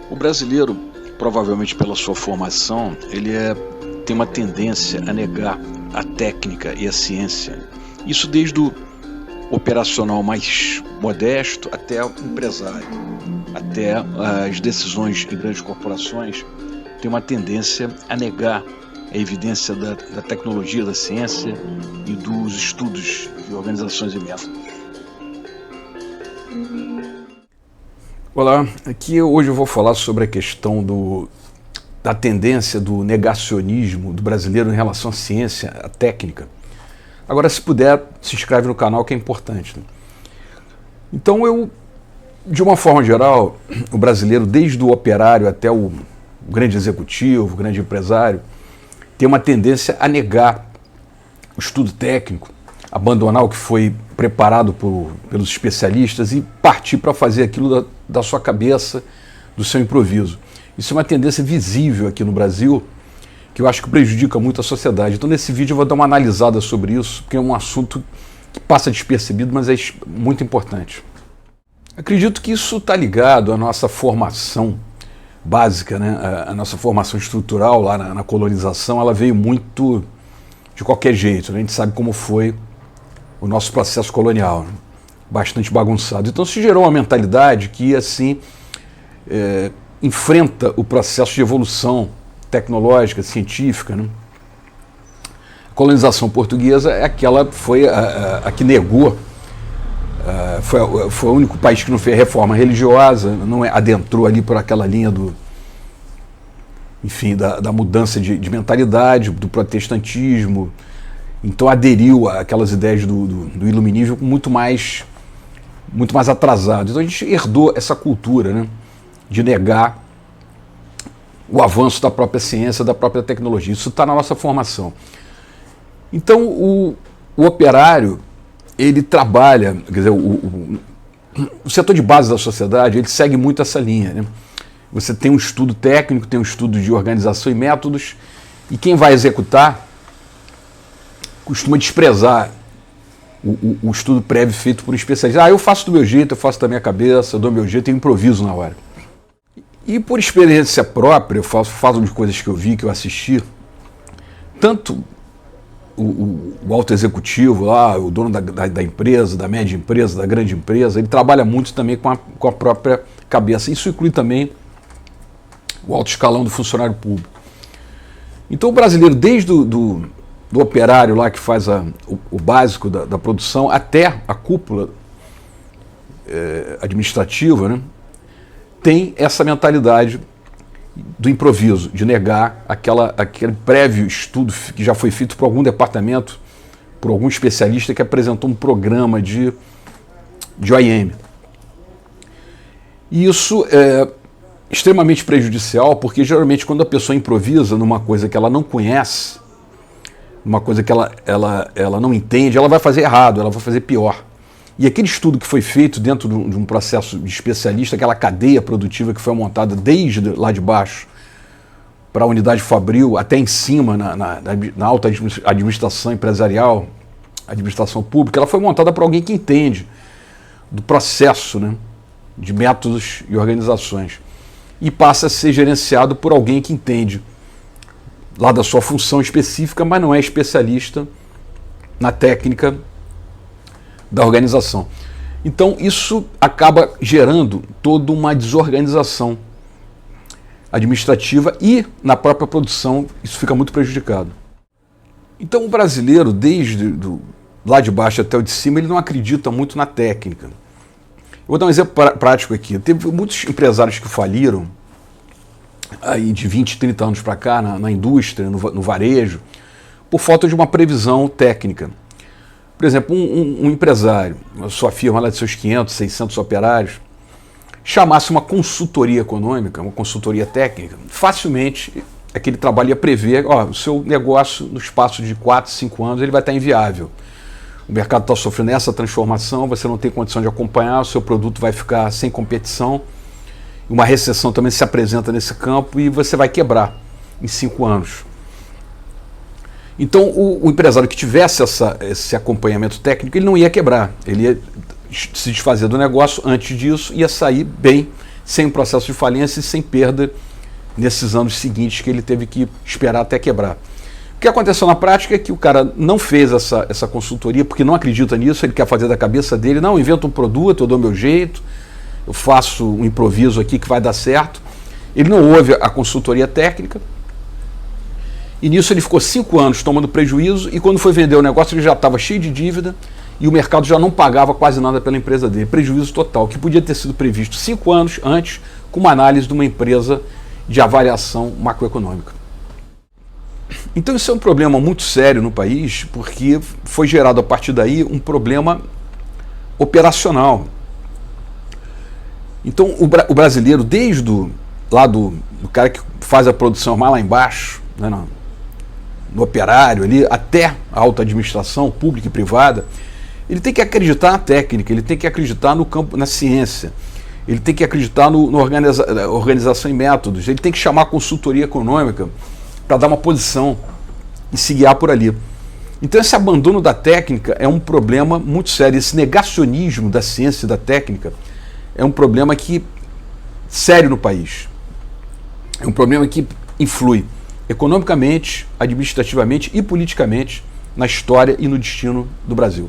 O brasileiro, provavelmente pela sua formação, tem uma tendência a negar a técnica e a ciência. Isso desde o operacional mais modesto até o empresário, até as decisões em grandes corporações, tem uma tendência a negar a evidência da tecnologia, da ciência e dos estudos de organizações e métodos. Olá, aqui hoje eu vou falar sobre a questão da tendência do negacionismo do brasileiro em relação à ciência, à técnica. Agora, se puder, se inscreve no canal que é importante, né? Então, de uma forma geral, o brasileiro, desde o operário até o grande executivo, o grande empresário, tem uma tendência a negar o estudo técnico, abandonar o que foi preparado pelos especialistas e partir para fazer aquilo da sua cabeça, do seu improviso. Isso é uma tendência visível aqui no Brasil, que eu acho que prejudica muito a sociedade. Então, nesse vídeo eu vou dar uma analisada sobre isso, porque é um assunto que passa despercebido, mas é muito importante. Acredito que isso está ligado à nossa formação básica, né? A nossa formação estrutural lá na colonização, ela veio muito de qualquer jeito, né? A gente sabe como foi o nosso processo colonial, né? Bastante bagunçado. Então se gerou uma mentalidade que, assim, enfrenta o processo de evolução tecnológica, científica, né? A colonização portuguesa é aquela, foi a que negou, foi o único país que não fez reforma religiosa, não adentrou ali por aquela linha da mudança de mentalidade, do protestantismo. Então aderiu àquelas ideias do iluminismo muito mais atrasado. Então a gente herdou essa cultura, né, de negar o avanço da própria ciência, da própria tecnologia. Isso está na nossa formação. Então o operário, ele trabalha, quer dizer, o setor de base da sociedade, ele segue muito essa linha, né? Você tem um estudo técnico, tem um estudo de organização e métodos, e quem vai executar costuma desprezar o estudo prévio feito por um especialista. Eu faço do meu jeito, eu faço da minha cabeça, eu dou meu jeito e improviso na hora. E por experiência própria, eu falo de coisas que eu vi, que eu assisti, tanto o alto executivo lá, o dono da empresa, da média empresa, da grande empresa, ele trabalha muito também com a própria cabeça. Isso inclui também o alto escalão do funcionário público. Então o brasileiro, desde do operário lá que faz o básico da produção até a cúpula administrativa, né, tem essa mentalidade do improviso, de negar aquele prévio estudo que já foi feito por algum departamento, por algum especialista que apresentou um programa de OIM. E isso é extremamente prejudicial, porque geralmente quando a pessoa improvisa numa coisa que ela não conhece, uma coisa que ela não entende, ela vai fazer errado, ela vai fazer pior. E aquele estudo que foi feito dentro de um processo de especialista, aquela cadeia produtiva que foi montada desde lá de baixo para a unidade fabril até em cima na alta administração empresarial, administração pública, ela foi montada por alguém que entende do processo, né, de métodos e organizações, e passa a ser gerenciado por alguém que entende lá da sua função específica, mas não é especialista na técnica da organização. Então isso acaba gerando toda uma desorganização administrativa e na própria produção isso fica muito prejudicado. Então o brasileiro, desde lá de baixo até o de cima, ele não acredita muito na técnica. Eu vou dar um exemplo prático aqui. Teve muitos empresários que faliram aí de 20, 30 anos para cá na indústria, no varejo, por falta de uma previsão técnica. Por exemplo, um empresário, a sua firma lá de seus 500, 600 operários, chamasse uma consultoria econômica, uma consultoria técnica, facilmente aquele trabalho ia prever, o seu negócio no espaço de 4, 5 anos ele vai estar inviável. O mercado está sofrendo essa transformação, você não tem condição de acompanhar, o seu produto vai ficar sem competição, uma recessão também se apresenta nesse campo e você vai quebrar em 5 anos. Então, o empresário que tivesse esse acompanhamento técnico, ele não ia quebrar, ele ia se desfazer do negócio antes disso, ia sair bem, sem processo de falência e sem perda nesses anos seguintes que ele teve que esperar até quebrar. O que aconteceu na prática é que o cara não fez essa consultoria porque não acredita nisso, ele quer fazer da cabeça dele, não, inventa um produto, eu dou meu jeito, eu faço um improviso aqui que vai dar certo. Ele não ouve a consultoria técnica, e nisso ele ficou 5 anos tomando prejuízo, e quando foi vender o negócio ele já estava cheio de dívida, e o mercado já não pagava quase nada pela empresa dele, prejuízo total, que podia ter sido previsto 5 anos antes, com uma análise de uma empresa de avaliação macroeconômica. Então isso é um problema muito sério no país, porque foi gerado a partir daí um problema operacional. Então o brasileiro, desde do cara que faz a produção mais lá embaixo, né, no operário ali, até a alta administração pública e privada, ele tem que acreditar na técnica, ele tem que acreditar no campo, na ciência, ele tem que acreditar na organização e métodos, ele tem que chamar a consultoria econômica para dar uma posição e se guiar por ali. Então esse abandono da técnica é um problema muito sério, esse negacionismo da ciência e da técnica é um problema sério no país. É um problema que influi economicamente, administrativamente e politicamente na história e no destino do Brasil.